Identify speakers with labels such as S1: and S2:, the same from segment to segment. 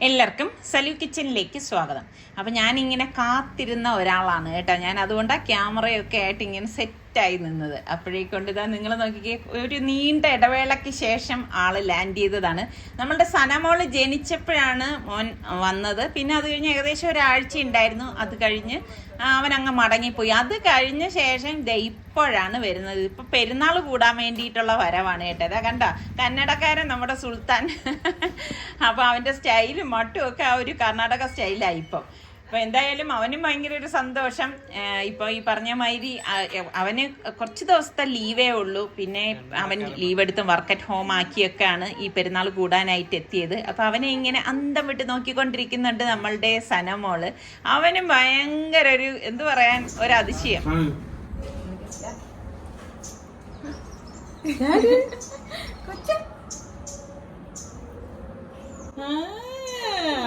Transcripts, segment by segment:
S1: എല്ലാവർക്കും സലു കിച്ചണിലേക്ക് സ്വാഗതം. അപ്പം ഞാനിങ്ങനെ കാത്തിരുന്ന ഒരാളാണ് കേട്ടോ. ഞാൻ അതുകൊണ്ടാണ് ക്യാമറയൊക്കെ ആയിട്ട് ഇങ്ങനെ സെറ്റായി നിന്നത്. അപ്പോഴേക്കൊണ്ട് ഇതാ നിങ്ങൾ നോക്കിക്കേ, ഒരു നീണ്ട ഇടവേളയ്ക്ക് ശേഷം ആള് ലാൻഡ് ചെയ്തതാണ്. നമ്മളുടെ സനമോള് ജനിച്ചപ്പോഴാണ് മോൻ വന്നത്. പിന്നെ അത് കഴിഞ്ഞ് ഏകദേശം ഒരാഴ്ച ഉണ്ടായിരുന്നു. അത് കഴിഞ്ഞ് അവനങ്ങ് മടങ്ങിപ്പോയി. അത് കഴിഞ്ഞ ശേഷം ഇപ്പോഴാണ് വരുന്നത്. ഇപ്പം പെരുന്നാൾ കൂടാൻ വേണ്ടിയിട്ടുള്ള വരവാണ് കേട്ടോ. അതാ കണ്ട കന്നഡക്കാരൻ നമ്മുടെ സുൽത്താൻ. അപ്പോൾ അവൻ്റെ സ്റ്റൈലും മട്ടും ഒക്കെ ആ ഒരു കർണാടക സ്റ്റൈലായി ഇപ്പം. അപ്പോൾ എന്തായാലും അവനും ഭയങ്കര ഒരു സന്തോഷം. ഇപ്പോൾ ഈ പറഞ്ഞ മാതിരി അവന് കുറച്ച് ദിവസത്തെ ലീവേ ഉള്ളൂ. പിന്നെ അവൻ ലീവ് എടുത്ത് വർക്ക് അറ്റ് ഹോം ആക്കിയൊക്കെയാണ് ഈ പെരുന്നാൾ കൂടാനായിട്ട് എത്തിയത്. അപ്പോൾ അവനെ ഇങ്ങനെ അന്തം വിട്ട് നോക്കിക്കൊണ്ടിരിക്കുന്നുണ്ട് നമ്മളുടെ സനമോള്. അവനും ഭയങ്കര ഒരു എന്ത് പറയാൻ ഒരു അതിശയം.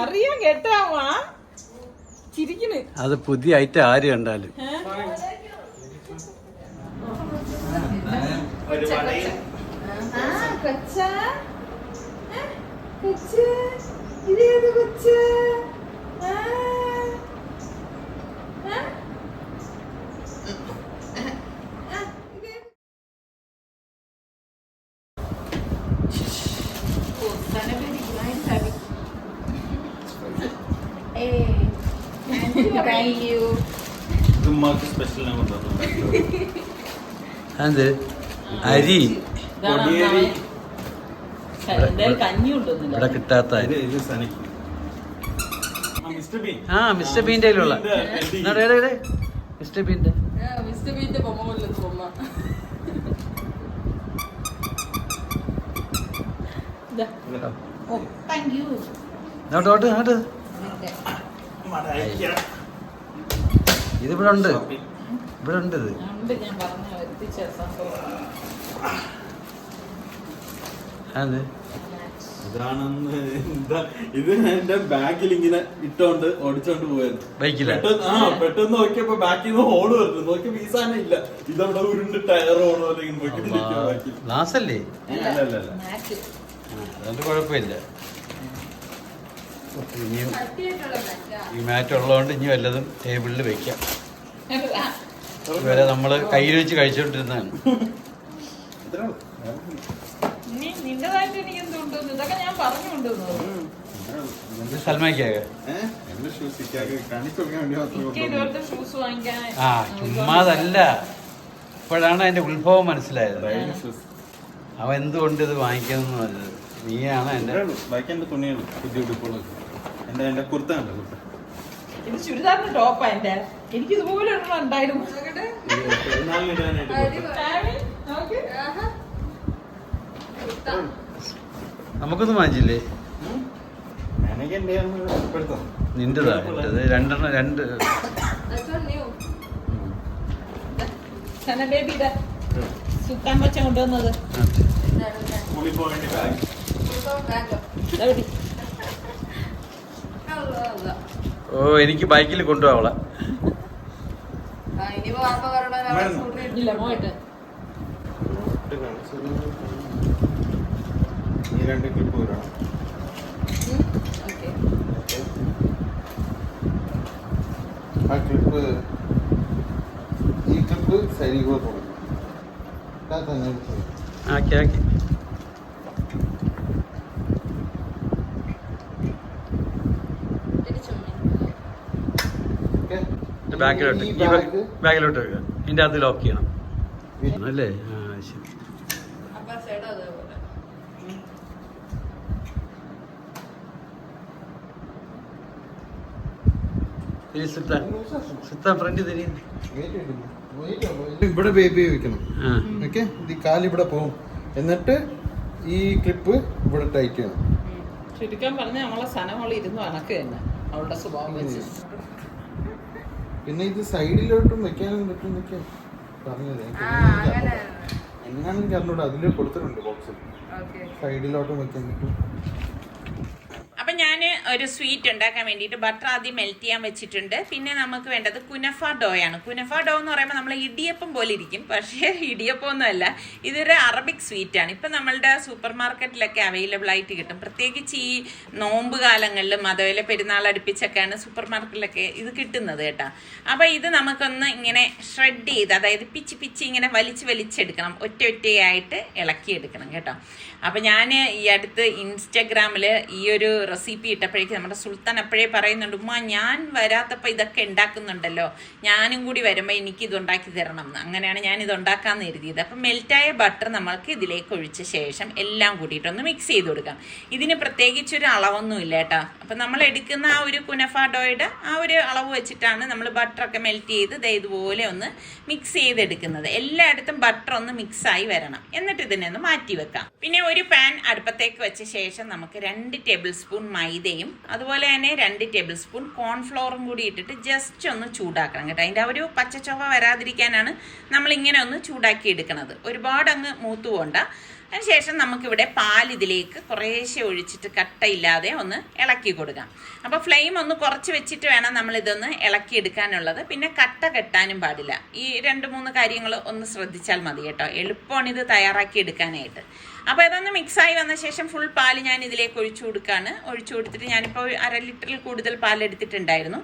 S1: അറിയാൻ കേട്ടാവാ ചിരിക്കണ്.
S2: അത് പുതിയ ഐറ്റം ആര് കണ്ടാലും അത് അരി ഇവിടെ കിട്ടാത്ത അരി. ആ മിസ്റ്റർ ബീന്റെ കയ്യിലുള്ള മിസ്റ്റർ ബീന്റെ ഇതിവിടെ ഉണ്ട്, ഇവിടെ ഉണ്ട്.
S3: ഇത് എന്റെ ബാഗിൽ ഇങ്ങനെ ഇട്ടോണ്ട് ഓടിച്ചോണ്ട് പോയത്
S2: ബൈക്കില്.
S3: പെട്ടെന്ന് നോക്കിയപ്പോ ബാക്കിൽ നിന്ന് ഓട് വരുന്നു. നോക്കിയപ്പോ ഈ സാധനം ഇല്ല. ഇതവിടെ ഉരുണ്ട് ടയർ ഓണോ
S2: ഗ്ലാസ് അല്ലേ? അതുകൊണ്ട് കുഴപ്പമില്ല. ഇനിയും ഈ മാറ്റ് ഉള്ളതുകൊണ്ട് ഇനി വല്ലതും ടേബിളിൽ വെക്കാം. ഇതുവരെ നമ്മള് കയ്യിൽ വെച്ച് കഴിച്ചോണ്ടിരുന്നതാണ്. സൽമാക്കാകെ ആ ചുമ്മാതല്ല, ഇപ്പോഴാണ് അതിന്റെ ഉത്ഭവം മനസ്സിലായത്. അവൻ എന്തുകൊണ്ട് ഇത് വാങ്ങിക്കുന്നു നല്ലത്. നീയാണ് എന്റെ
S3: തുണിയാണ് പുതിയ ഉടുപ്പുകളൊക്കെ. എന്റെ കുർത്ത ഉണ്ട്.
S1: ഇത് ചുരിദാറിന്റെ ടോപ്പാ എന്റെ. എനിക്ക് ഇതുപോലെ ഉണ്ടായിരുന്നു.
S2: നമുക്കൊന്നും വാങ്ങിച്ചില്ലേ? നിന്റെതാ രണ്ടെണ്ണം. രണ്ട്
S1: ബേബിയുടെ സുൽത്താൻ കൊച്ച കൊണ്ടുവന്നത്.
S2: ഓ എനിക്ക് ബൈക്കിൽ കൊണ്ടുപോവളെ.
S1: ഇല്ല പോയിട്ട്
S3: ഈ രണ്ട് ക്ലിപ്പ് വരണം. ആ ക്ലിപ്പ് ഈ ക്ലിപ്പ് സരികോ തുടങ്ങും.
S2: ആക്കി ആക്കി ബാക്കിലോട്ട്, ഈ ബാക്കിലോട്ട് വെക്കുക. ഇതിന്റെ അകത്ത് ലോക്ക് ചെയ്യണം അല്ലേ? ആ ശരി. ഫ്രണ്ട് തിരിയുന്നു.
S3: ഇവിടെ ബേബി വെക്കണം. ഓക്കെ, ഈ കാലിവിടെ പോകും. എന്നിട്ട് ഈ ക്ലിപ്പ് ഇവിടെ ടൈറ്റ് ചെയ്യണം.
S1: ചുരുക്കാൻ പറഞ്ഞ നമ്മളെ സനമോള് ഇരുന്ന് കണക്ക് തന്നെ അവളുടെ സ്വഭാവം വെച്ച്.
S3: പിന്നെ ഇത് സൈഡിലോട്ടും വെക്കാനും പറ്റും പറഞ്ഞത്. എങ്ങാനും അറിഞ്ഞൂടെ, അതിൽ കൊടുത്തിട്ടുണ്ട് ബോക്സിൽ. സൈഡിലോട്ടും വെക്കാൻ പറ്റും.
S1: അപ്പം ഞാൻ ഒരു സ്വീറ്റ് ഉണ്ടാക്കാൻ വേണ്ടിയിട്ട് ബട്ടർ ആദ്യം മെൽറ്റ് ചെയ്യാൻ വെച്ചിട്ടുണ്ട്. പിന്നെ നമുക്ക് വേണ്ടത് കുനഫ ഡോ ആണ്. കുനഫ ഡോ എന്ന് പറയുമ്പോൾ നമ്മൾ ഇടിയപ്പം പോലെ ഇരിക്കും, പക്ഷേ ഇടിയപ്പം ഒന്നുമല്ല, ഇതൊരു അറബിക് സ്വീറ്റ് ആണ്. ഇപ്പം നമ്മളുടെ സൂപ്പർ മാർക്കറ്റിലൊക്കെ അവൈലബിൾ ആയിട്ട് കിട്ടും. പ്രത്യേകിച്ച് ഈ നോമ്പ് കാലങ്ങളിലും അതുപോലെ പെരുന്നാൾ അടുപ്പിച്ചൊക്കെയാണ് സൂപ്പർ മാർക്കറ്റിലൊക്കെ ഇത് കിട്ടുന്നത് കേട്ടോ. അപ്പോൾ ഇത് നമുക്കൊന്ന് ഇങ്ങനെ ഷ്രെഡ് ചെയ്ത്, അതായത് പിച്ച് പിച്ച് ഇങ്ങനെ വലിച്ചെടുക്കണം, ഒറ്റയായിട്ട് ഇളക്കിയെടുക്കണം കേട്ടോ. അപ്പം ഞാൻ ഈ അടുത്ത് ഇൻസ്റ്റഗ്രാമിൽ ഈ ഒരു റെസിപ്പി ഇട്ടപ്പോഴേക്കും നമ്മുടെ സുൽത്താൻ അപ്പോഴേ പറയുന്നുണ്ട്, ഉമ്മ ഞാൻ വരാത്തപ്പോൾ ഇതൊക്കെ ഉണ്ടാക്കുന്നുണ്ടല്ലോ, ഞാനും കൂടി വരുമ്പോൾ എനിക്ക് ഇത് ഉണ്ടാക്കി തരണം എന്ന്. അങ്ങനെയാണ് ഞാൻ ഇത് ഉണ്ടാക്കാമെന്ന് കരുതിയത്. അപ്പം മെൽറ്റായ ബട്ടർ നമ്മൾക്ക് ഇതിലേക്ക് ഒഴിച്ച ശേഷം എല്ലാം കൂട്ടിയിട്ടൊന്ന് മിക്സ് ചെയ്ത് കൊടുക്കാം. ഇതിന് പ്രത്യേകിച്ചൊരു അളവൊന്നുമില്ല കേട്ടോ. അപ്പം നമ്മൾ എടുക്കുന്ന ആ ഒരു കുനഫ ഡോയുടെ ആ ഒരു അളവ് വെച്ചിട്ടാണ് നമ്മൾ ബട്ടറൊക്കെ മെൽറ്റ് ചെയ്ത് ഇതുപോലെ ഒന്ന് മിക്സ് ചെയ്തെടുക്കുന്നത്. എല്ലായിടത്തും ബട്ടർ ഒന്ന് മിക്സായി വരണം. എന്നിട്ട് ഇതിനെ ഒന്ന് മാറ്റി വെക്കാം. പിന്നെ ഒരു പാൻ അടുപ്പത്തേക്ക് വെച്ച ശേഷം നമുക്ക് 2 ടേബിൾ സ്പൂൺ മൈദയും അതുപോലെ തന്നെ 2 ടേബിൾ സ്പൂൺ കോൺഫ്ലോറും കൂടി ഇട്ടിട്ട് ജസ്റ്റ് ഒന്ന് ചൂടാക്കണം കേട്ടോ. അതിൻ്റെ ആ ഒരു പച്ചച്ചൊവ വരാതിരിക്കാനാണ് നമ്മളിങ്ങനെ ഒന്ന് ചൂടാക്കി എടുക്കുന്നത്. ഒരുപാട് അങ്ങ് മൂത്തു പോണ്ട. അതിനുശേഷം നമുക്കിവിടെ പാൽ ഇതിലേക്ക് കുറേശ്ശെ ഒഴിച്ചിട്ട് കട്ടയില്ലാതെ ഒന്ന് ഇളക്കി കൊടുക്കാം. അപ്പോൾ ഫ്ലെയിം ഒന്ന് കുറച്ച് വെച്ചിട്ട് വേണം നമ്മളിതൊന്ന് ഇളക്കിയെടുക്കാനുള്ളത്. പിന്നെ കട്ട കെട്ടാനും പാടില്ല. ഈ 2-3 കാര്യങ്ങൾ ഒന്ന് ശ്രദ്ധിച്ചാൽ മതി കേട്ടോ. എളുപ്പമാണ് ഇത് തയ്യാറാക്കി എടുക്കാനായിട്ട്. അപ്പോൾ ഇതൊന്ന് മിക്സായി വന്ന ശേഷം ഫുൾ പാൽ ഞാൻ ഇതിലേക്ക് ഒഴിച്ചു കൊടുത്തിട്ട് ഞാനിപ്പോൾ 1/2 ലിറ്ററിൽ കൂടുതൽ പാലെടുത്തിട്ടുണ്ടായിരുന്നു.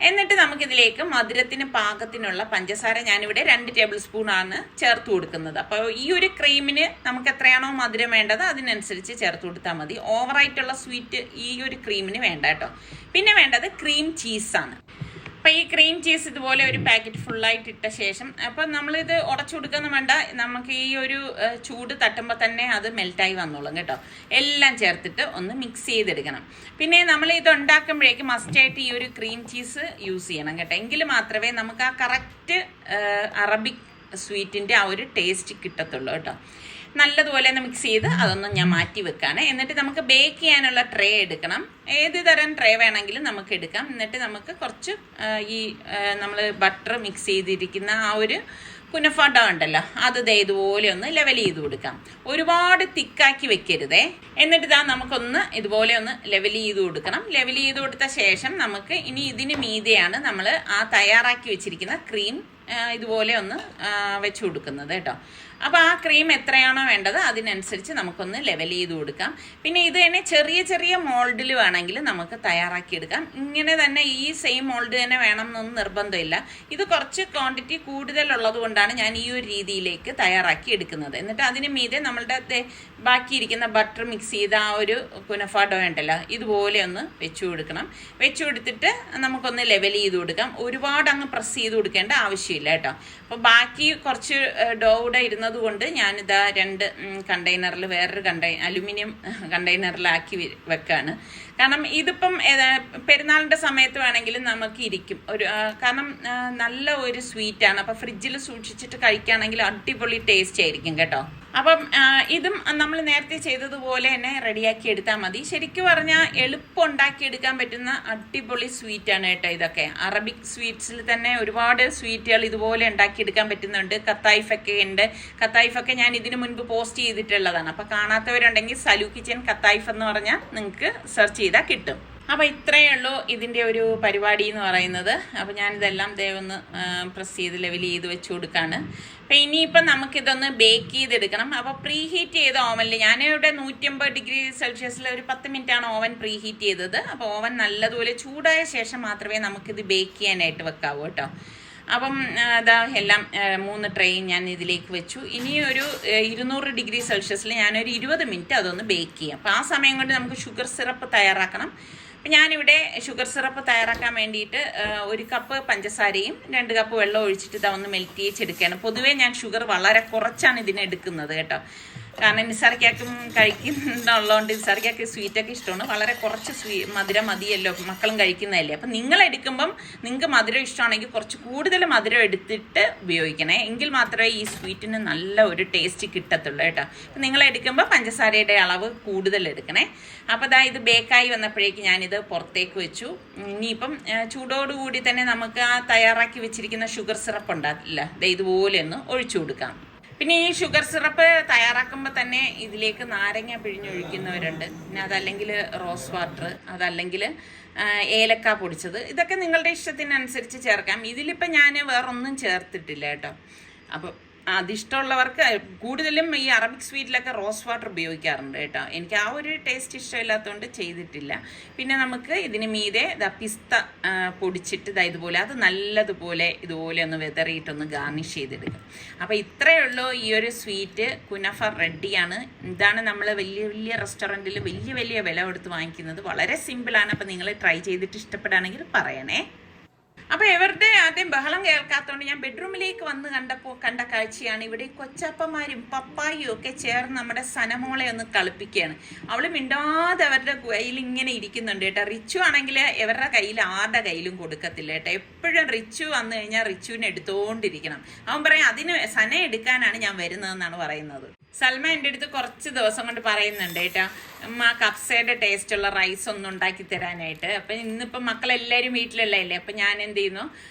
S1: എന്നിട്ട് നമുക്കിതിലേക്ക് മധുരത്തിന് പാകത്തിനുള്ള പഞ്ചസാര ഞാനിവിടെ 2 ടേബിൾ സ്പൂൺ ആണ് ചേർത്ത് കൊടുക്കുന്നത്. അപ്പോൾ ഈ ഒരു ക്രീമിന് നമുക്ക് എത്രയാണോ മധുരം വേണ്ടത് അതിനനുസരിച്ച് ചേർത്ത് കൊടുത്താൽ മതി. ഓവറായിട്ടുള്ള സ്വീറ്റ് ഈ ഒരു ക്രീമിന് വേണ്ട കേട്ടോ. പിന്നെ വേണ്ടത് ക്രീം ചീസാണ്. അപ്പോൾ ഈ ക്രീം ചീസ് ഇതുപോലെ ഒരു പാക്കറ്റ് ഫുള്ളായിട്ട് ഇട്ട ശേഷം, അപ്പോൾ നമ്മളിത് ഉടച്ചു കൊടുക്കുന്ന വേണ്ട, നമുക്ക് ഈ ഒരു ചൂട് തട്ടുമ്പോൾ തന്നെ അത് മെൽറ്റായി വന്നോളും കേട്ടോ. എല്ലാം ചേർത്തിട്ട് ഒന്ന് മിക്സ് ചെയ്തെടുക്കണം. പിന്നെ നമ്മൾ ഇത് ഉണ്ടാക്കുമ്പോഴേക്കും മസ്റ്റായിട്ട് ഈ ഒരു ക്രീം ചീസ് യൂസ് ചെയ്യണം കേട്ടോ. എങ്കിൽ മാത്രമേ നമുക്ക് ആ കറക്റ്റ് അറബിക് സ്വീറ്റിൻ്റെ ആ ഒരു ടേസ്റ്റ് കിട്ടത്തുള്ളൂ കേട്ടോ. നല്ലതുപോലെ ഒന്ന് മിക്സ് ചെയ്ത് അതൊന്നും ഞാൻ മാറ്റി വെക്കാണ്. എന്നിട്ട് നമുക്ക് ബേക്ക് ചെയ്യാനുള്ള ട്രേ എടുക്കണം. ഏത് തരം ട്രേ വേണമെങ്കിലും നമുക്ക് എടുക്കാം. എന്നിട്ട് നമുക്ക് കുറച്ച് ഈ നമ്മൾ ബട്ടർ മിക്സ് ചെയ്തിരിക്കുന്ന ആ ഒരു കുനഫ ഡോ ഉണ്ടല്ലോ, അത് ഇതുപോലെ ഒന്ന് ലെവൽ ചെയ്ത് കൊടുക്കാം. ഒരുപാട് തിക്കാക്കി വെക്കരുതേ. എന്നിട്ട് നമുക്കൊന്ന് ഇതുപോലെ ഒന്ന് ലെവൽ ചെയ്ത് കൊടുക്കണം. ലെവൽ ചെയ്ത് കൊടുത്ത ശേഷം നമുക്ക് ഇനി ഇതിന് മീതെയാണ് നമ്മൾ ആ തയ്യാറാക്കി വെച്ചിരിക്കുന്ന ക്രീം ഇതുപോലെ ഒന്ന് വെച്ച് കൊടുക്കുന്നത് കേട്ടോ. അപ്പോൾ ആ ക്രീം എത്രയാണോ വേണ്ടത് അതിനനുസരിച്ച് നമുക്കൊന്ന് ലെവൽ ചെയ്ത് കൊടുക്കാം. പിന്നെ ഇത് തന്നെ ചെറിയ ചെറിയ മോൾഡിൽ വേണമെങ്കിൽ നമുക്ക് തയ്യാറാക്കിയെടുക്കാം. ഇങ്ങനെ തന്നെ ഈ സെയിം മോൾഡ് തന്നെ വേണം എന്നൊന്നും നിർബന്ധമില്ല. ഇത് കുറച്ച് ക്വാണ്ടിറ്റി കൂടുതലുള്ളത് കൊണ്ടാണ് ഞാൻ ഈ ഒരു രീതിയിലേക്ക് തയ്യാറാക്കി എടുക്കുന്നത്. എന്നിട്ട് അതിന് മീതെ നമ്മളുടെ ബാക്കിയിരിക്കുന്ന ബട്ടർ മിക്സ് ചെയ്ത ആ ഒരു കുനഫ ഡോ ഉണ്ടല്ലോ, ഇതുപോലെ ഒന്ന് വെച്ചു കൊടുക്കണം. വെച്ചു കൊടുത്തിട്ട് നമുക്കൊന്ന് ലെവൽ ചെയ്ത് കൊടുക്കാം. ഒരുപാട് അങ്ങ് പ്രസ് ചെയ്ത് കൊടുക്കേണ്ട ആവശ്യമില്ല കേട്ടോ. അപ്പോൾ ബാക്കി കുറച്ച് ഡോ കൂടെ ഇരുന്നത് കൊണ്ട് ഞാനിതാ 2 കണ്ടെയ്നറിൽ വേറൊരു അലുമിനിയം കണ്ടെയ്നറിലാക്കി വെക്കാണ്. കാരണം ഇതിപ്പം പെരുന്നാളിൻ്റെ സമയത്ത് വേണമെങ്കിലും നമുക്ക് ഇരിക്കും. കാരണം നല്ല ഒരു സ്വീറ്റാണ്. അപ്പം ഫ്രിഡ്ജിൽ സൂക്ഷിച്ചിട്ട് കഴിക്കുകയാണെങ്കിൽ അടിപൊളി ടേസ്റ്റ് ആയിരിക്കും കേട്ടോ. അപ്പം ഇതും നമ്മൾ നേരത്തെ ചെയ്തതുപോലെ തന്നെ റെഡിയാക്കി എടുത്താൽ മതി. ശരിക്കും പറഞ്ഞാൽ എളുപ്പം ഉണ്ടാക്കിയെടുക്കാൻ പറ്റുന്ന അടിപൊളി സ്വീറ്റാണ് കേട്ടോ ഇതൊക്കെ. അറബിക് സ്വീറ്റ്സിൽ തന്നെ ഒരുപാട് സ്വീറ്റുകൾ ഇതുപോലെ ഉണ്ടാക്കിയെടുക്കാൻ പറ്റുന്നുണ്ട്. കത്തായിഫൊക്കെ ഉണ്ട്. കത്തായിഫൊക്കെ ഞാൻ ഇതിനു മുൻപ് പോസ്റ്റ് ചെയ്തിട്ടുള്ളതാണ്. അപ്പം കാണാത്തവരുണ്ടെങ്കിൽ സലു കിച്ചൻ കത്തായിഫ് എന്ന് പറഞ്ഞാൽ നിങ്ങൾക്ക് സെർച്ച് ചെയ്താൽ കിട്ടും. അപ്പോൾ ഇത്രയേ ഉള്ളൂ ഇതിൻ്റെ ഒരു പരിപാടി എന്ന് പറയുന്നത്. അപ്പോൾ ഞാനിതെല്ലാം ഒന്ന് പ്രസ് ചെയ്ത് ലെവൽ ചെയ്ത് വെച്ച് കൊടുക്കുകയാണ്. അപ്പോൾ ഇനിയിപ്പം നമുക്കിതൊന്ന് ബേക്ക് ചെയ്തെടുക്കണം. അപ്പോൾ പ്രീ ഹീറ്റ് ചെയ്ത ഓവനിൽ ഞാനിവിടെ 150 ഡിഗ്രി സെൽഷ്യസിൽ ഒരു 10 മിനിറ്റാണ് ഓവൻ പ്രീ ഹീറ്റ് ചെയ്തത്. അപ്പോൾ ഓവൻ നല്ലതുപോലെ ചൂടായ ശേഷം മാത്രമേ നമുക്കിത് ബേക്ക് ചെയ്യാനായിട്ട് വെക്കാവൂ കേട്ടോ. അപ്പം എല്ലാം 3 ട്രേയും ഞാൻ ഇതിലേക്ക് വെച്ചു. ഇനി ഒരു 200 ഡിഗ്രി സെൽഷ്യസിൽ ഞാനൊരു 20 മിനിറ്റ് അതൊന്ന് ബേക്ക് ചെയ്യാം. അപ്പോൾ ആ സമയം കൊണ്ട് നമുക്ക് ഷുഗർ സിറപ്പ് തയ്യാറാക്കണം. അപ്പം ഞാനിവിടെ ഷുഗർ സിറപ്പ് തയ്യാറാക്കാൻ വേണ്ടിയിട്ട് 1 കപ്പ് പഞ്ചസാരയും 2 കപ്പ് വെള്ളം ഒഴിച്ചിട്ട് ഒന്ന് മെൽറ്റ് ചെയ്തെടുക്കുകയാണ്. പൊതുവേ ഞാൻ ഷുഗർ വളരെ കുറച്ചാണ് ഇതിനെടുക്കുന്നത് കേട്ടോ. കാരണം നിസാർക്കാക്കും കഴിക്കുന്നുള്ളതുകൊണ്ട് നിസാർക്കാക്ക് സ്വീറ്റൊക്കെ ഇഷ്ടമാണ്. വളരെ കുറച്ച് മധുരം മതിയല്ലോ, മക്കളും കഴിക്കുന്നതല്ലേ. അപ്പം നിങ്ങൾ എടുക്കുമ്പം നിങ്ങൾക്ക് മധുരം ഇഷ്ടമാണെങ്കിൽ കുറച്ച് കൂടുതൽ മധുരം എടുത്തിട്ട് ഉപയോഗിക്കണേ. എങ്കിൽ മാത്രമേ ഈ സ്വീറ്റിന് നല്ല ഒരു ടേസ്റ്റ് കിട്ടത്തുള്ളൂ കേട്ടോ. അപ്പം നിങ്ങൾ എടുക്കുമ്പോൾ പഞ്ചസാരയുടെ അളവ് കൂടുതൽ എടുക്കണേ. അപ്പോൾ ഇത് ബേക്കായി വന്നപ്പോഴേക്ക് ഞാനിത് പുറത്തേക്ക് വെച്ചു. ഇനിയിപ്പം ചൂടോടുകൂടി തന്നെ നമുക്ക് ആ തയ്യാറാക്കി വെച്ചിരിക്കുന്ന ഷുഗർ സിറപ്പ് ഉണ്ടാക്കില്ല, ഇതുപോലെ ഒന്ന് ഒഴിച്ചു കൊടുക്കാം. പിന്നെ ഈ ഷുഗർ സിറപ്പ് തയ്യാറാക്കുമ്പോൾ തന്നെ ഇതിലേക്ക് നാരങ്ങ പിഴിഞ്ഞൊഴിക്കുന്നവരുണ്ട്. പിന്നെ അതല്ലെങ്കിൽ റോസ് വാട്ടർ, അതല്ലെങ്കിൽ ഏലക്ക പൊടിച്ചത്, ഇതൊക്കെ നിങ്ങളുടെ ഇഷ്ടത്തിനനുസരിച്ച് ചേർക്കാം. ഇതിലിപ്പോൾ ഞാൻ വേറൊന്നും ചേർത്തിട്ടില്ല കേട്ടോ. അപ്പോൾ അതിഷ്ടമുള്ളവർക്ക് കൂടുതലും ഈ അറബിക് സ്വീറ്റിലൊക്കെ റോസ് വാട്ടർ ഉപയോഗിക്കാറുണ്ട് കേട്ടോ. എനിക്ക് ആ ഒരു ടേസ്റ്റ് ഇഷ്ടമില്ലാത്തതുകൊണ്ട് ചെയ്തിട്ടില്ല. പിന്നെ നമുക്ക് ഇതിന് മീതെ പിസ്ത പൊടിച്ചിട്ട് ഇതുപോലെ അത് നല്ലതുപോലെ ഇതുപോലെ ഒന്ന് വെതറിയിട്ടൊന്ന് ഗാർണിഷ് ചെയ്തെടുക്കും. അപ്പോൾ ഇത്രയേ ഉള്ളൂ ഈ ഒരു സ്വീറ്റ് കുനഫ റെഡിയാണ്. ഇതാണ് നമ്മൾ വലിയ വലിയ റെസ്റ്റോറൻറ്റിൽ വലിയ വലിയ വില കൊടുത്ത് വാങ്ങിക്കുന്നത്. വളരെ സിമ്പിളാണ്. അപ്പോൾ നിങ്ങൾ ട്രൈ ചെയ്തിട്ട് ഇഷ്ടപ്പെടുകയാണെങ്കിൽ പറയണേ. അപ്പോൾ ഇവരുടെ ആദ്യം ബഹളം കേൾക്കാത്തതുകൊണ്ട് ഞാൻ ബെഡ്റൂമിലേക്ക് വന്ന് കണ്ട കാഴ്ചയാണ്. ഇവിടെ കൊച്ചപ്പന്മാരും പപ്പായും ഒക്കെ ചേർന്ന് നമ്മുടെ സനമോളെ ഒന്ന് കളിപ്പിക്കുകയാണ്. അവൾ മിണ്ടാതെ അവരുടെ കയ്യിൽ ഇങ്ങനെ ഇരിക്കുന്നുണ്ട് കേട്ടോ. റിച്ചു ആണെങ്കിൽ ഇവരുടെ കയ്യിൽ ആരുടെ കയ്യിലും കൊടുക്കത്തില്ല കേട്ടോ. എപ്പോഴും റിച്ചു വന്നു കഴിഞ്ഞാൽ റിച്ചുവിനെ എടുത്തുകൊണ്ടിരിക്കണം. അവൻ പറയും അതിന് സന എടുക്കാനാണ് ഞാൻ വരുന്നതെന്നാണ് പറയുന്നത്. സൽമ എൻ്റെ അടുത്ത് കുറച്ച് ദിവസം കൊണ്ട് പറയുന്നുണ്ട് കേട്ടോ, അമ്മ കപ്സയുടെ ടേസ്റ്റുള്ള റൈസ് ഒന്ന് ഉണ്ടാക്കി തരാനായിട്ട്. അപ്പം ഇന്നിപ്പം മക്കളെല്ലാവരും വീട്ടിലുള്ളതല്ലേ. അപ്പം ഞാൻ എന്ത് ചെയ്യുന്നു,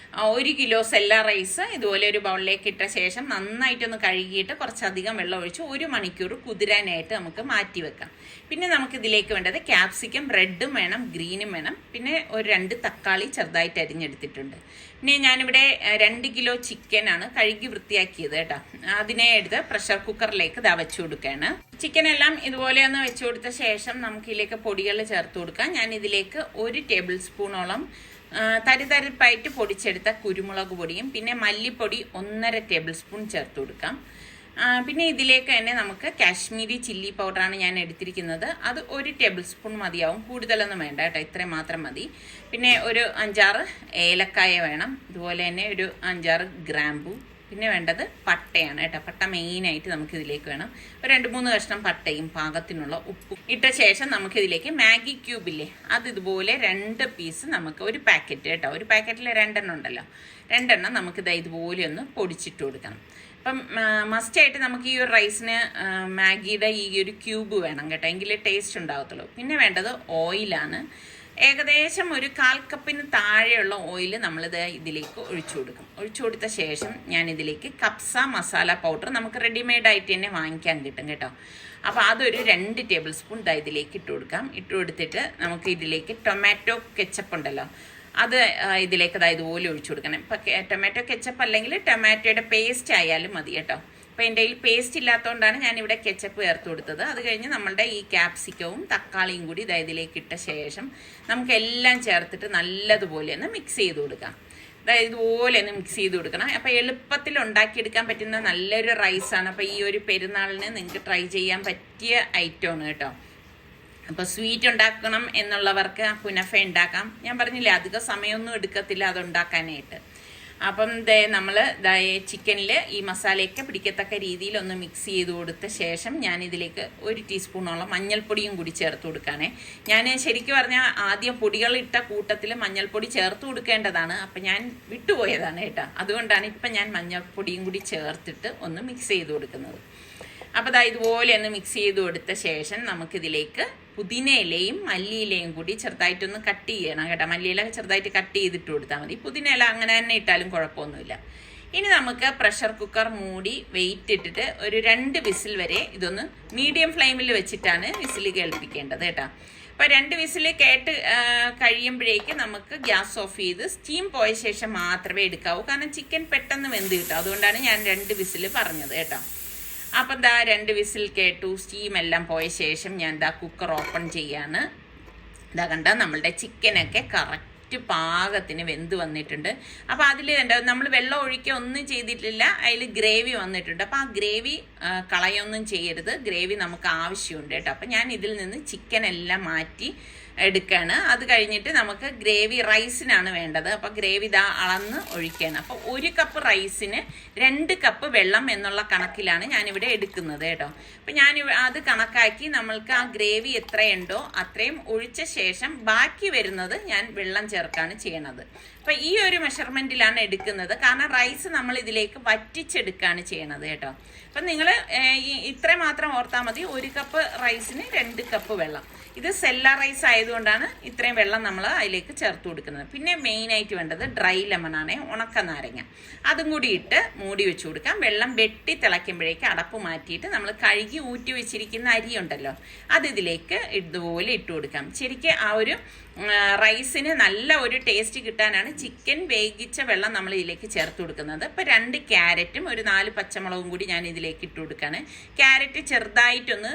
S1: 1 കിലോ സെല്ല റൈസ് ഇതുപോലെ ഒരു ബൗളിലേക്ക് ഇട്ട ശേഷം നന്നായിട്ടൊന്ന് കഴുകിയിട്ട് കുറച്ചധികം വെള്ളം ഒഴിച്ച് 1 മണിക്കൂർ കുതിരാനായിട്ട് നമുക്ക് മാറ്റി വെക്കാം. പിന്നെ നമുക്കിതിലേക്ക് വേണ്ടത് ക്യാപ്സിക്കം റെഡും വേണം, ഗ്രീനും വേണം. പിന്നെ ഒരു 2 തക്കാളി ചെറുതായിട്ട് അരിഞ്ഞെടുത്തിട്ടുണ്ട്. പിന്നെ ഞാനിവിടെ 2 കിലോ ചിക്കനാണ് കഴുകി വൃത്തിയാക്കിയത് കേട്ടോ. അതിനെ എടുത്ത് പ്രഷർ കുക്കറിലേക്ക് വെച്ചു കൊടുക്കുകയാണ്. ചിക്കൻ എല്ലാം ഇതുപോലെ ഒന്ന് വെച്ചു കൊടുത്ത ശേഷം നമുക്കിതിലേക്ക് പൊടികൾ ചേർത്ത് കൊടുക്കാം. ഞാൻ ഇതിലേക്ക് 1 ടേബിൾ സ്പൂണോളം തരിതരിപ്പായിട്ട് പൊടിച്ചെടുത്ത കുരുമുളക് പൊടിയും പിന്നെ മല്ലിപ്പൊടി 1.5 ടേബിൾ സ്പൂൺ ചേർത്ത് കൊടുക്കാം. പിന്നെ ഇതിലേക്ക് തന്നെ നമുക്ക് കാശ്മീരി ചില്ലി പൗഡറാണ് ഞാൻ എടുത്തിരിക്കുന്നത്. അത് 1 ടേബിൾ സ്പൂൺ മതിയാവും, കൂടുതലൊന്നും വേണ്ട കേട്ടോ, ഇത്രയും മാത്രം മതി. പിന്നെ ഒരു 5-6 ഏലക്കായ വേണം, ഇതുപോലെ തന്നെ ഒരു 5-6 ഗ്രാമ്പൂ. പിന്നെ വേണ്ടത് പട്ടയാണ് കേട്ടോ. പട്ട മെയിനായിട്ട് നമുക്കിതിലേക്ക് വേണം. ഒരു 2-3 കഷ്ണം പട്ടയും പാകത്തിനുള്ള ഉപ്പും ഇട്ട ശേഷം നമുക്കിതിലേക്ക് മാഗി ക്യൂബില്ലേ, അത് ഇതുപോലെ 2 പീസ് നമുക്ക് ഒരു പാക്കറ്റ് കേട്ടോ, ഒരു പാക്കറ്റിൽ 2 എണ്ണം ഉണ്ടല്ലോ, 2 എണ്ണം നമുക്കിത് ഇതുപോലെ ഒന്ന് പൊടിച്ചിട്ട് കൊടുക്കണം. അപ്പം മസ്റ്റായിട്ട് നമുക്ക് ഈ ഒരു റൈസിന് മാഗിയുടെ ഈ ഒരു ക്യൂബ് വേണം കേട്ടോ, എങ്കിലേ ടേസ്റ്റ് ഉണ്ടാകത്തുള്ളൂ. പിന്നെ വേണ്ടത് ഓയിലാണ്. ഏകദേശം ഒരു 1/4 കപ്പിന് താഴെയുള്ള ഓയിൽ നമ്മളിത് ഇതിലേക്ക് ഒഴിച്ചു കൊടുക്കും. ഒഴിച്ചു കൊടുത്ത ശേഷം ഞാൻ ഇതിലേക്ക് കപ്സ മസാല പൗഡർ നമുക്ക് റെഡിമെയ്ഡ് ആയിട്ട് തന്നെ വാങ്ങിക്കാൻ കിട്ടും കേട്ടോ. അപ്പോൾ അതൊരു 2 ടേബിൾ സ്പൂൺ ഇതിലേക്ക് ഇട്ട് കൊടുക്കാം. ഇട്ട് കൊടുത്തിട്ട് നമുക്ക് ഇതിലേക്ക് ടൊമാറ്റോ കെച്ചപ്പ് ഉണ്ടല്ലോ, അത് ഇതിലേക്ക് ഇതുപോലെ ഒഴിച്ചു കൊടുക്കണം. ഇപ്പം ടൊമാറ്റോ കെച്ചപ്പ് അല്ലെങ്കിൽ ടൊമാറ്റോയുടെ പേസ്റ്റ് ആയാലും മതി കേട്ടോ. അപ്പോൾ എൻ്റെ കയ്യിൽ പേസ്റ്റ് ഇല്ലാത്തതുകൊണ്ടാണ് ഞാനിവിടെ കെച്ചപ്പ് ചേർത്ത് കൊടുത്തത്. അത് കഴിഞ്ഞ് നമ്മളുടെ ഈ ക്യാപ്സിക്കവും തക്കാളിയും കൂടി ഇതിലേക്ക് ഇട്ട ശേഷം നമുക്കെല്ലാം ചേർത്തിട്ട് നല്ലതുപോലെ ഒന്ന് മിക്സ് ചെയ്ത് കൊടുക്കാം. ഇതുപോലെ ഒന്ന് മിക്സ് ചെയ്ത് കൊടുക്കണം. അപ്പോൾ എളുപ്പത്തിൽ ഉണ്ടാക്കിയെടുക്കാൻ പറ്റുന്ന നല്ലൊരു റൈസാണ്. അപ്പോൾ ഈ ഒരു പെരുന്നാളിന് നിങ്ങൾക്ക് ട്രൈ ചെയ്യാൻ പറ്റിയ ഐറ്റമാണ് കേട്ടോ. അപ്പോൾ സ്വീറ്റ് ഉണ്ടാക്കണം എന്നുള്ളവർക്ക് കുനഫ ഉണ്ടാക്കാം. ഞാൻ പറഞ്ഞില്ലേ, അധികം സമയമൊന്നും എടുക്കത്തില്ല അതുണ്ടാക്കാനായിട്ട്. അപ്പം നമ്മൾ ചിക്കനിൽ ഈ മസാലയൊക്കെ പിടിക്കത്തക്ക രീതിയിൽ ഒന്ന് മിക്സ് ചെയ്ത് കൊടുത്ത ശേഷം ഞാനിതിലേക്ക് 1 ടീസ്പൂണോളം മഞ്ഞൾപ്പൊടിയും കൂടി ചേർത്ത് കൊടുക്കുകയാണേ. ഞാൻ ശരിക്കും പറഞ്ഞാൽ ആദ്യം പൊടികളിട്ട കൂട്ടത്തിൽ മഞ്ഞൾപ്പൊടി ചേർത്ത് കൊടുക്കേണ്ടതാണ്, അപ്പം ഞാൻ വിട്ടുപോയതാണ് കേട്ടോ. അതുകൊണ്ടാണ് ഇപ്പം ഞാൻ മഞ്ഞൾപ്പൊടിയും കൂടി ചേർത്തിട്ട് ഒന്ന് മിക്സ് ചെയ്ത് കൊടുക്കുന്നത്. അപ്പോൾ ഇതുപോലെ ഒന്ന് മിക്സ് ചെയ്ത് കൊടുത്ത ശേഷം നമുക്കിതിലേക്ക് പുതിനയിലയും മല്ലിയിലയും കൂടി ചെറുതായിട്ടൊന്ന് കട്ട് ചെയ്യണം കേട്ടോ. മല്ലിയില ചെറുതായിട്ട് കട്ട് ചെയ്തിട്ട് കൊടുത്താൽ മതി. പുതിനയില അങ്ങനെ തന്നെ ഇട്ടാലും കുഴപ്പമൊന്നുമില്ല. ഇനി നമുക്ക് പ്രഷർ കുക്കർ മൂടി വെയിറ്റ് ഇട്ടിട്ട് ഒരു 2 വിസിൽ വരെ ഇതൊന്ന് മീഡിയം ഫ്ലെയിമിൽ വെച്ചിട്ടാണ് വിസിൽ കേൾപ്പിക്കേണ്ടത് കേട്ടോ. അപ്പോൾ 2 വിസിൽ കേട്ട് കഴിയുമ്പോഴേക്ക് നമുക്ക് ഗ്യാസ് ഓഫ് ചെയ്ത് സ്റ്റീം പോയ ശേഷം മാത്രമേ എടുക്കാവൂ. കാരണം ചിക്കൻ പെട്ടെന്ന് വെന്ത് കിട്ടും. അതുകൊണ്ടാണ് ഞാൻ 2 വിസിൽ പറഞ്ഞത് കേട്ടോ. അപ്പം 2 വിസിൽ കേട്ടു, സ്റ്റീം എല്ലാം പോയ ശേഷം ഞാൻ കുക്കർ ഓപ്പൺ ചെയ്യാണ്. കണ്ട നമ്മളുടെ ചിക്കനൊക്കെ കറക്റ്റ് പാകത്തിന് വെന്ത് വന്നിട്ടുണ്ട്. അപ്പോൾ അതിൽ നമ്മൾ വെള്ളം ഒഴിക്കുക ഒന്നും ചെയ്തിട്ടില്ല, അതിൽ ഗ്രേവി വന്നിട്ടുണ്ട്. അപ്പോൾ ആ ഗ്രേവി കളയൊന്നും ചെയ്യരുത്, ഗ്രേവി നമുക്ക് ആവശ്യമുണ്ട് കേട്ടോ. അപ്പം ഞാൻ ഇതിൽ നിന്ന് ചിക്കൻ എല്ലാം മാറ്റി എടുക്കുകയാണ്. അത് കഴിഞ്ഞിട്ട് നമുക്ക് ഗ്രേവി റൈസിനാണ് വേണ്ടത്. അപ്പോൾ ഗ്രേവി അളന്ന് ഒഴിക്കുകയാണ്. അപ്പോൾ 1 കപ്പ് റൈസിന് 2 കപ്പ് വെള്ളം എന്നുള്ള കണക്കിലാണ് ഞാനിവിടെ എടുക്കുന്നത് കേട്ടോ. അപ്പം ഞാൻ അത് കണക്കാക്കി നമ്മൾക്ക് ആ ഗ്രേവി എത്രയുണ്ടോ അത്രയും ഒഴിച്ച ശേഷം ബാക്കി വരുന്നത് ഞാൻ വെള്ളം ചേർക്കാണ് ചെയ്യണത്. അപ്പം ഈ ഒരു മെഷർമെൻറ്റിലാണ് എടുക്കുന്നത്. കാരണം റൈസ് നമ്മൾ ഇതിലേക്ക് വറ്റിച്ചെടുക്കുകയാണ് ചെയ്യണത് കേട്ടോ. അപ്പം നിങ്ങൾ ഇത്രയും മാത്രം ഓർത്താൽ മതി. 1 കപ്പ് റൈസിന് 2 കപ്പ് വെള്ളം. ഇത് സെല്ല റൈസ് ആയതുകൊണ്ടാണ് ഇത്രയും വെള്ളം നമ്മൾ അതിലേക്ക് ചേർത്ത് കൊടുക്കുന്നത്. പിന്നെ മെയിനായിട്ട് വേണ്ടത് ഡ്രൈ ലെമണാണ്, ഉണക്ക നാരങ്ങ. അതും കൂടി ഇട്ട് മൂടി വെച്ച് കൊടുക്കാം. വെള്ളം വെട്ടി തിളയ്ക്കുമ്പോഴേക്ക് അടപ്പ് മാറ്റിയിട്ട് നമ്മൾ കഴുകി ഊറ്റി വെച്ചിരിക്കുന്ന അരി ഉണ്ടല്ലോ, അത് ഇതിലേക്ക് ഇതുപോലെ ഇട്ട് കൊടുക്കാം. ശരിക്കും ആ ഒരു റൈസിന് നല്ല ഒരു ടേസ്റ്റ് കിട്ടാനാണ് ചിക്കൻ വേവിച്ച വെള്ളം നമ്മൾ ഇതിലേക്ക് ചേർത്ത് കൊടുക്കുന്നത്. ഇപ്പോൾ 2 ക്യാരറ്റും ഒരു 4 പച്ചമുളകും കൂടി ഞാൻ ഇതിലേക്ക് ഇട്ട് കൊടുക്കുകയാണ്. ക്യാരറ്റ് ചെറുതായിട്ടൊന്ന്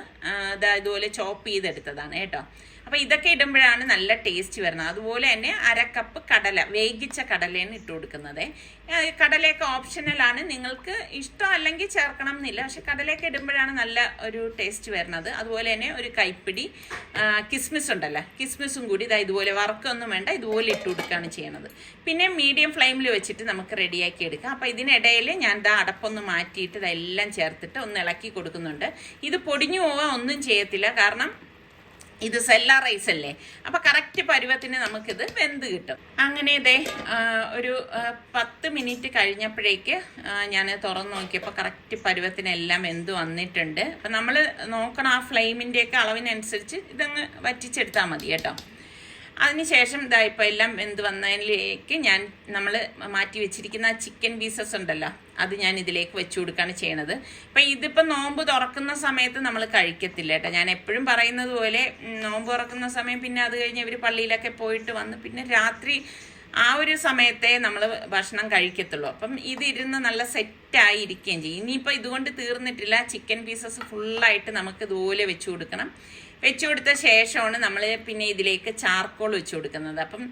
S1: ഇതുപോലെ ചോപ്പ് ചെയ്തെടുത്തതാണ് കേട്ടോ. അപ്പോൾ ഇതൊക്കെ ഇടുമ്പോഴാണ് നല്ല ടേസ്റ്റ് വരുന്നത്. അതുപോലെ തന്നെ 1/2 കപ്പ് കടല, വേവിച്ച കടലയാണ് ഇട്ട് കൊടുക്കുന്നത്. കടലയൊക്കെ ഓപ്ഷണലാണ്, നിങ്ങൾക്ക് ഇഷ്ടം അല്ലെങ്കിൽ ചേർക്കണം എന്നില്ല. പക്ഷെ കടലയൊക്കെ ഇടുമ്പോഴാണ് നല്ല ഒരു ടേസ്റ്റ് വരുന്നത്. അതുപോലെ തന്നെ ഒരു കൈപ്പിടി കിസ്മിസ് ഉണ്ടല്ലോ, കിസ്മിസും കൂടി ഇതുപോലെ വറക്കൊന്നും വേണ്ട, ഇതുപോലെ ഇട്ട് കൊടുക്കുകയാണ് ചെയ്യണത്. പിന്നെ മീഡിയം ഫ്ലെയിമിൽ വെച്ചിട്ട് നമുക്ക് റെഡിയാക്കി എടുക്കാം. അപ്പോൾ ഇതിനിടയിൽ ഞാൻ അടപ്പൊന്ന് മാറ്റിയിട്ട് ഇതെല്ലാം ചേർത്തിട്ട് ഒന്ന് ഇളക്കി കൊടുക്കുന്നുണ്ട്. ഇത് പൊടിഞ്ഞു പോകാൻ ഒന്നും ചെയ്യത്തില്ല, കാരണം ഇത് സെല്ല റൈസ് അല്ലേ. അപ്പം കറക്റ്റ് പരുവത്തിന് നമുക്കിത് വെന്ത് കിട്ടും. അങ്ങനെ ഒരു 10 മിനിറ്റ് കഴിഞ്ഞപ്പോഴേക്ക് ഞാൻ തുറന്ന് നോക്കിയപ്പോൾ കറക്റ്റ് പരുവത്തിനെല്ലാം വെന്ത് വന്നിട്ടുണ്ട്. അപ്പം നമ്മൾ നോക്കണം ആ ഫ്ലെയിമിൻ്റെയൊക്കെ അളവിനനുസരിച്ച് ഇതങ്ങ് വറ്റിച്ചെടുത്താൽ മതി കേട്ടോ. അതിനുശേഷം ഇപ്പോൾ എല്ലാം വെന്ത് വന്നതിലേക്ക് നമ്മൾ മാറ്റി വെച്ചിരിക്കുന്ന ചിക്കൻ പീസസ് ഉണ്ടല്ലോ, അത് ഞാൻ ഇതിലേക്ക് വെച്ച് കൊടുക്കുകയാണ് ചെയ്യണത്. അപ്പം ഇതിപ്പോൾ നോമ്പ് തുറക്കുന്ന സമയത്ത് നമ്മൾ കഴിക്കത്തില്ല കേട്ടോ. ഞാൻ എപ്പോഴും പറയുന്നത് പോലെ നോമ്പ് തുറക്കുന്ന സമയം, പിന്നെ അത് കഴിഞ്ഞ് ഇവർ പള്ളിയിലൊക്കെ പോയിട്ട് വന്ന് പിന്നെ രാത്രി ആ ഒരു സമയത്തെ നമ്മൾ ഭക്ഷണം കഴിക്കത്തുള്ളൂ. അപ്പം ഇതിരുന്ന് നല്ല സെറ്റായിരിക്കുകയും ചെയ്യും. ഇനിയിപ്പോൾ ഇതുകൊണ്ട് തീർന്നിട്ടില്ല, ചിക്കൻ പീസസ് ഫുള്ളായിട്ട് നമുക്ക് ഇതുപോലെ വെച്ച് കൊടുക്കണം. വെച്ച് കൊടുത്ത ശേഷമാണ് നമ്മൾ പിന്നെ ഇതിലേക്ക് ചാർക്കോൾ വെച്ച് കൊടുക്കുന്നത്. അപ്പം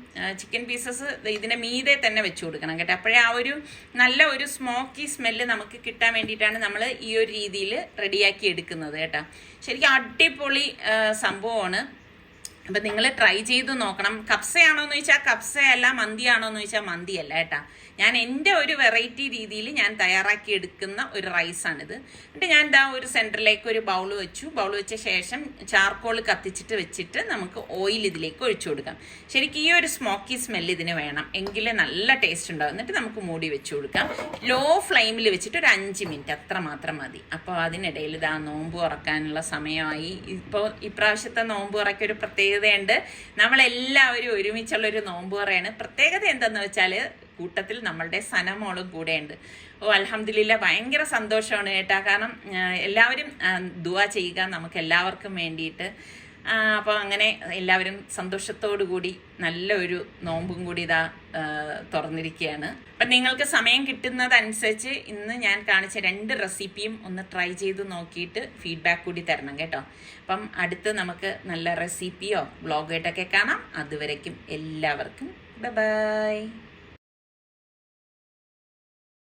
S1: ചിക്കൻ പീസസ് ഇതിൻ്റെ മീതെ തന്നെ വെച്ച് കൊടുക്കണം കേട്ടോ. അപ്പോഴേ ആ ഒരു നല്ല ഒരു സ്മോക്കി സ്മെല്ല് നമുക്ക് കിട്ടാൻ വേണ്ടിയിട്ടാണ് നമ്മൾ ഈ ഒരു രീതിയിൽ റെഡിയാക്കി എടുക്കുന്നത് കേട്ടോ. ശരിക്കും അടിപൊളി സംഭവമാണ്. അപ്പം നിങ്ങൾ ട്രൈ ചെയ്ത് നോക്കണം. കപ്സയാണോ എന്ന് ചോദിച്ചാൽ കപ്സയല്ല, മന്തിയാണോ എന്ന് ചോദിച്ചാൽ മന്തിയല്ല കേട്ടോ. ഞാൻ എൻ്റെ ഒരു വെറൈറ്റി രീതിയിൽ ഞാൻ തയ്യാറാക്കി എടുക്കുന്ന ഒരു റൈസാണിത്. എന്നിട്ട് ഞാൻ ഒരു സെൻറ്ററിലേക്ക് ഒരു ബൗൾ വെച്ചു. ബൗൾ വെച്ച ശേഷം ചാർക്കോൾ കത്തിച്ചിട്ട് വെച്ചിട്ട് നമുക്ക് ഓയിൽ ഇതിലേക്ക് ഒഴിച്ചു കൊടുക്കാം. ശരിക്കും ഈ ഒരു സ്മോക്കി സ്മെല്ല് ഇതിന് വേണം, എങ്കിലേ നല്ല ടേസ്റ്റ് ഉണ്ടാകും. എന്നിട്ട് നമുക്ക് മൂടി വെച്ച് കൊടുക്കാം. ലോ ഫ്ലെയിമിൽ വെച്ചിട്ട് ഒരു 5 മിനിറ്റ് അത്ര മാത്രം മതി. അപ്പോൾ അതിനിടയിൽ നോമ്പ് തുറക്കാനുള്ള സമയമായി. ഇപ്പോൾ ഇപ്രാവശ്യത്തെ നോമ്പ് തുറയ്ക്ക് ഒരു പ്രത്യേകതയുണ്ട്. നമ്മളെല്ലാവരും ഒരുമിച്ചുള്ളൊരു നോമ്പ് തുറയാണ്. പ്രത്യേകത എന്താണെന്ന് വെച്ചാൽ കൂട്ടത്തിൽ നമ്മളുടെ സനമോളും കൂടെയുണ്ട്. അൽഹംദുലില്ലാ, ഭയങ്കര സന്തോഷമാണ് കേട്ടോ. കാരണം എല്ലാവരും ദുആ ചെയ്യുക നമുക്ക് എല്ലാവർക്കും വേണ്ടിയിട്ട്. അപ്പോൾ അങ്ങനെ എല്ലാവരും സന്തോഷത്തോടു കൂടി നല്ലൊരു നോമ്പും കൂടി തുറന്നിരിക്കുകയാണ്. അപ്പം നിങ്ങൾക്ക് സമയം കിട്ടുന്നതനുസരിച്ച് ഇന്ന് ഞാൻ കാണിച്ച 2 റെസിപ്പിയും ഒന്ന് ട്രൈ ചെയ്ത് നോക്കിയിട്ട് ഫീഡ്ബാക്ക് കൂടി തരണം കേട്ടോ. അപ്പം അടുത്ത് നമുക്ക് നല്ല റെസിപ്പിയോ വ്ളോഗായിട്ടൊക്കെ കാണാം. അതുവരയ്ക്കും എല്ലാവർക്കും ബൈ.